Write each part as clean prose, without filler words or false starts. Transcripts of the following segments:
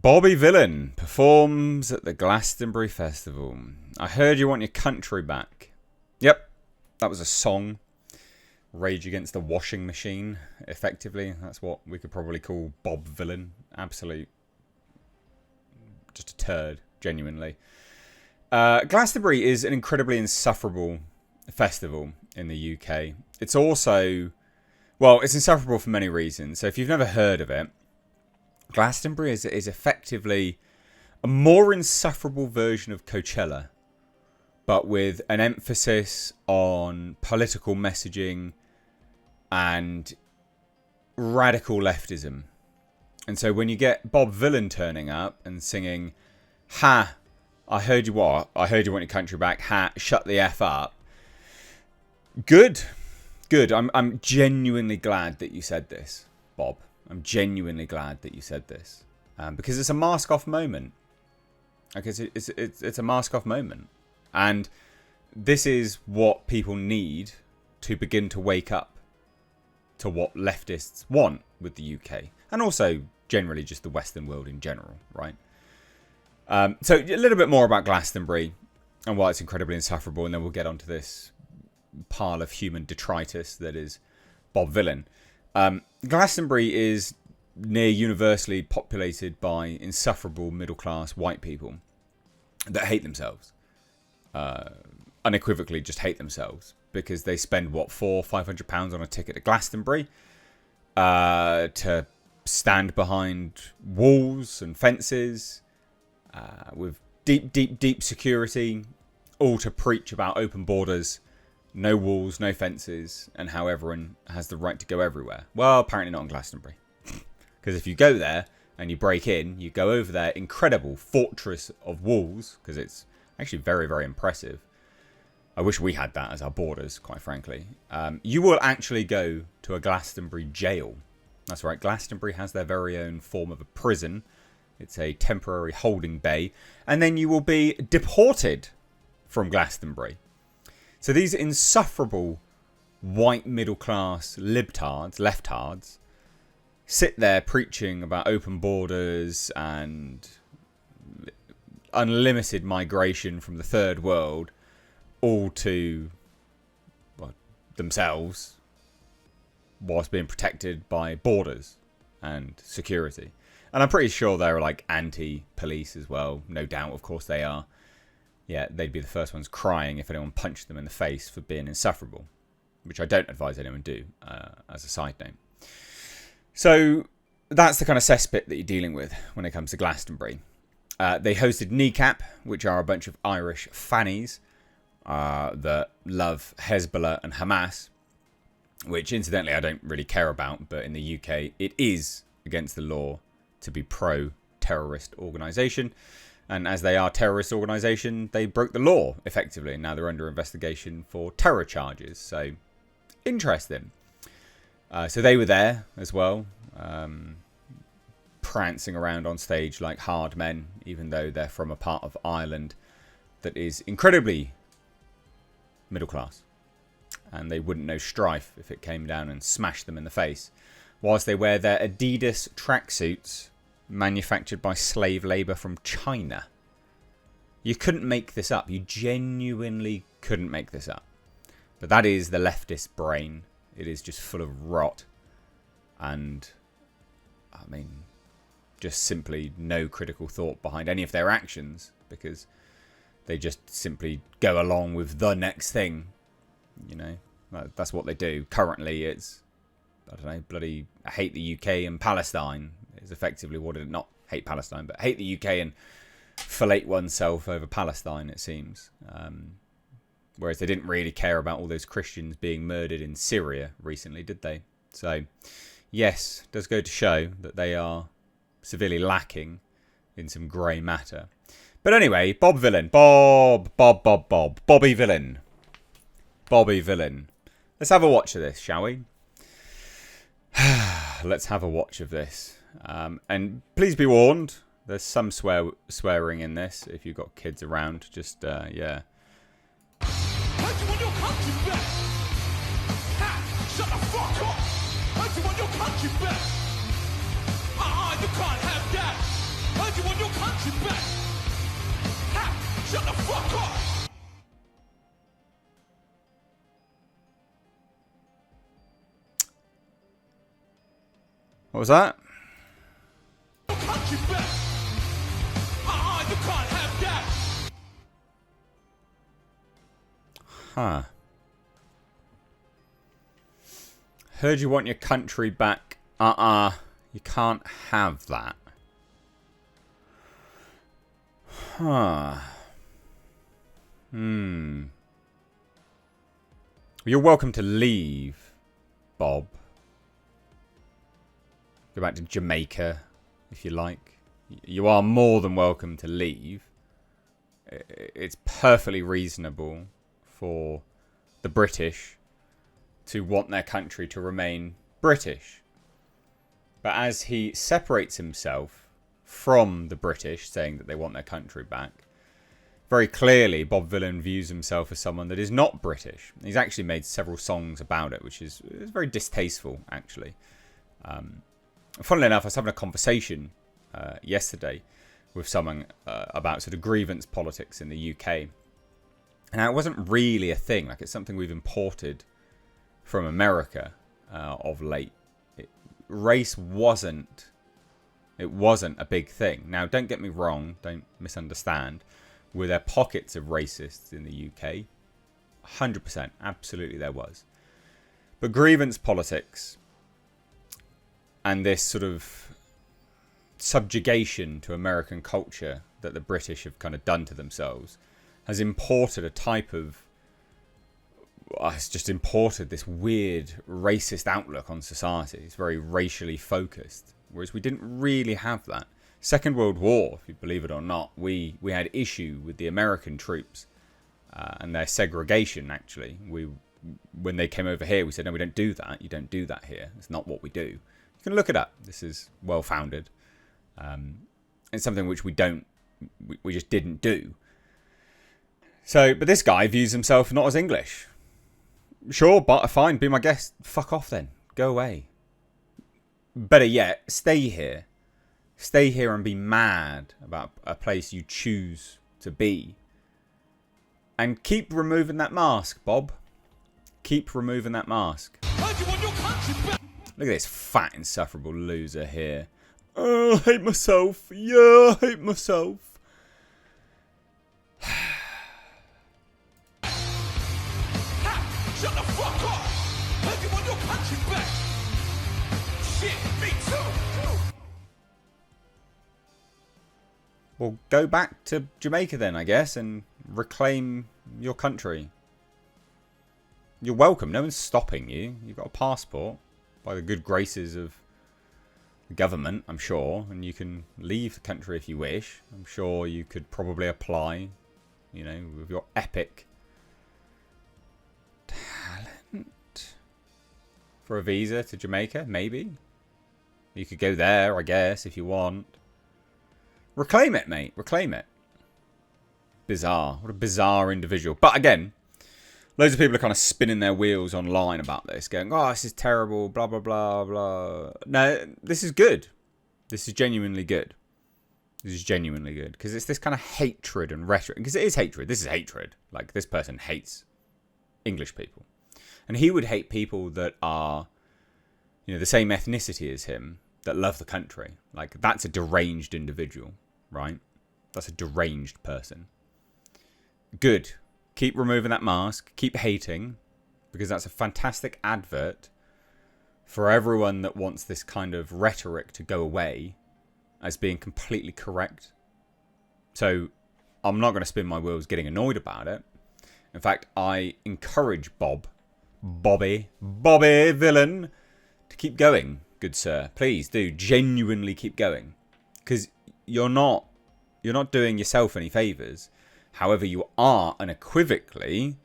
Bobby Villain performs at the Glastonbury Festival. I heard you want your country back. Yep, that was a song. Rage Against the Washing Machine, effectively. That's what we could probably call Bob Villain. Absolute. Just a turd, genuinely. Glastonbury is an incredibly insufferable festival in the UK. It's also, well, it's insufferable for many reasons. So if you've never heard of it, Glastonbury is effectively a more insufferable version of Coachella, but with an emphasis on political messaging and radical leftism. And so when you get Bob Villain turning up and singing, "Ha, I heard you what? I heard you want your country back. Ha, shut the F up." Good. I'm genuinely glad that you said this, Bob. I'm genuinely glad that you said this, because it's a mask-off moment. Like it's a mask-off moment, and this is what people need to begin to wake up to what leftists want with the UK, and also generally just the Western world in general, right? So a little bit more about Glastonbury and why it's incredibly insufferable, and then we'll get onto this pile of human detritus that is Bob Villain. Glastonbury is near universally populated by insufferable middle-class white people that hate themselves. Unequivocally just hate themselves, because they spend, what, £400-500 on a ticket to Glastonbury to stand behind walls and fences with deep security, all to preach about open borders, no walls, no fences, and how everyone has the right to go everywhere. Well, apparently not on Glastonbury. Because if you go there and you break in, you go over their incredible fortress of walls, because it's actually very, very impressive. I wish we had that as our borders, quite frankly. You will actually go to a Glastonbury jail. That's right, Glastonbury has their very own form of a prison. It's a temporary holding bay. And then you will be deported from Glastonbury. So these insufferable white middle-class libtards, leftards, sit there preaching about open borders and unlimited migration from the third world, all to themselves, whilst being protected by borders and security. And I'm pretty sure they're like anti-police as well. No doubt, of course they are. Yeah, they'd be the first ones crying if anyone punched them in the face for being insufferable, which I don't advise anyone do, as a side note. So that's the kind of cesspit that you're dealing with when it comes to Glastonbury. They hosted Kneecap, which are a bunch of Irish fannies that love Hezbollah and Hamas, which incidentally I don't really care about, but in the UK it is against the law to be pro-terrorist organisation. And as they are a terrorist organisation, they broke the law, effectively. And now they're under investigation for terror charges. So, interesting. So they were there as well, prancing around on stage like hard men, even though they're from a part of Ireland that is incredibly middle class. And they wouldn't know strife if it came down and smashed them in the face. Whilst they wear their Adidas tracksuits, manufactured by slave labour from China. You couldn't make this up. You genuinely couldn't make this up. But that is the leftist brain. It is just full of rot. And, I mean, just simply no critical thought behind any of their actions, because they just simply go along with the next thing. You know, that's what they do. Currently, it's, I don't know, bloody hate the UK and Palestine is effectively what it, not hate Palestine, but hate the UK and fillet oneself over Palestine, it seems. Whereas they didn't really care about all those Christians being murdered in Syria recently, did they? So, yes, it does go to show that they are severely lacking in some grey matter. But anyway, Bob Villain. Bobby Villain. Bobby Villain. Let's have a watch of this, shall we? Let's have a watch of this. And please be warned, there's some swearing in this. If you've got kids around, just, yeah. Shut the fuck up! Heard you want your country back. You can't have that. Heard What was that? Country back. You can't have that. Huh. Heard you want your country back. You can't have that. Huh. You're welcome to leave, Bob. Go back to Jamaica, if you like. You are more than welcome to leave. It's perfectly reasonable for the British to want their country to remain British. But as he separates himself from the British, saying that they want their country back, very clearly Bob Vylan views himself as someone that is not British. He's actually made several songs about it, which is very distasteful, actually. Funnily enough, I was having a conversation yesterday with someone about sort of grievance politics in the UK. And it wasn't really a thing. Like, it's something we've imported from America of late. Race wasn't a big thing. Now, don't get me wrong. Don't misunderstand. Were there pockets of racists in the UK? 100%. Absolutely there was. But grievance politics and this sort of subjugation to American culture that the British have kind of done to themselves has imported a type of... It's just imported this weird racist outlook on society. It's very racially focused. Whereas we didn't really have that. Second World War, if you believe it or not, we had issue with the American troops and their segregation, actually. When they came over here, we said, no, we don't do that. You don't do that here. It's not what we do. You can look it up. This is well-founded. It's something which we just didn't do. So, but this guy views himself not as English. Sure, but fine, be my guest. Fuck off then. Go away. Better yet, stay here. Stay here and be mad about a place you choose to be. And keep removing that mask, Bob. Keep removing that mask. Look at this fat, insufferable loser here. Oh, I hate myself. Yeah, I hate myself. Shut the fuck up! Heard you want your country back! Shit, me too! Well, go back to Jamaica then, I guess, and reclaim your country. You're welcome. No one's stopping you. You've got a passport by the good graces of the government, I'm sure, and you can leave the country if you wish. I'm sure you could probably apply, you know, with your epic talent for a visa to Jamaica, maybe. You could go there, I guess, if you want. Reclaim it, mate. Reclaim it. Bizarre. What a bizarre individual. But again, loads of people are kind of spinning their wheels online about this, going, oh, this is terrible, blah, blah, blah, blah. No, this is good. This is genuinely good. This is genuinely good. Because it's this kind of hatred and rhetoric. Because it is hatred. This is hatred. Like, this person hates English people. And he would hate people that are, you know, the same ethnicity as him, that love the country. Like, that's a deranged individual, right? That's a deranged person. Good. Keep removing that mask. Keep hating. Because that's a fantastic advert for everyone that wants this kind of rhetoric to go away as being completely correct. So, I'm not going to spin my wheels getting annoyed about it. In fact, I encourage Bobby Vylan, to keep going, good sir. Please do genuinely keep going, because you're not doing yourself any favours. However, you are unequivocally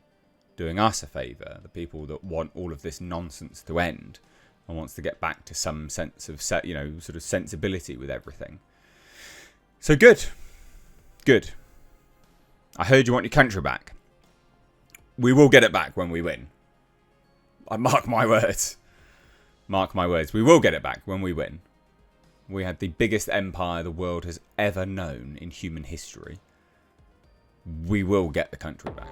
doing us a favour, the people that want all of this nonsense to end and wants to get back to some sense of, you know, sort of sensibility with everything. So good. I heard you want your country back. We will get it back when we win. I mark my words. Mark my words. We will get it back when we win. We had the biggest empire the world has ever known in human history. We will get the country back.